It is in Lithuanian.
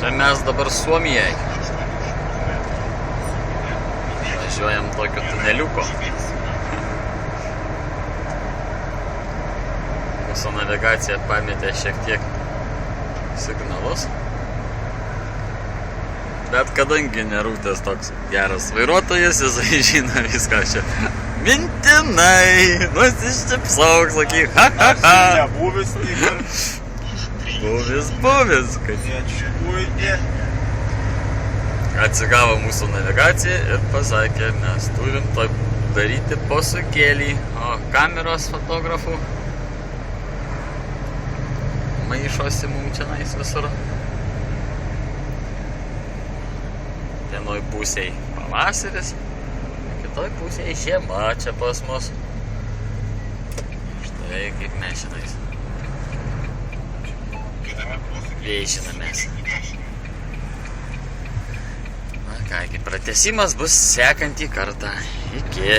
Čia mes dabar Suomijai. Važiuojam tokio tuneliuko. Mūsų navigacija pametė šiek tiek signalus. Bet kadangi Nerūtės toks geras vairuotojas, jisai žino viską čia. Mintinai, nusiščipsauk, sakyk, ha, ha, ha. Nebuvis, tikar. Buvis, kad Nečikuidė. atsigavo mūsų navigacija ir pasakė, mes turim to daryti posūkėlį, o kameros fotografų maišosi mums čia nais visur. Vienoj pusėj pavasaris, kitoj pusėj žiema čia pas mus. Štai kaip mes šitais viešinamės. Na kągi, pratęsimas bus sekantį kartą. Iki.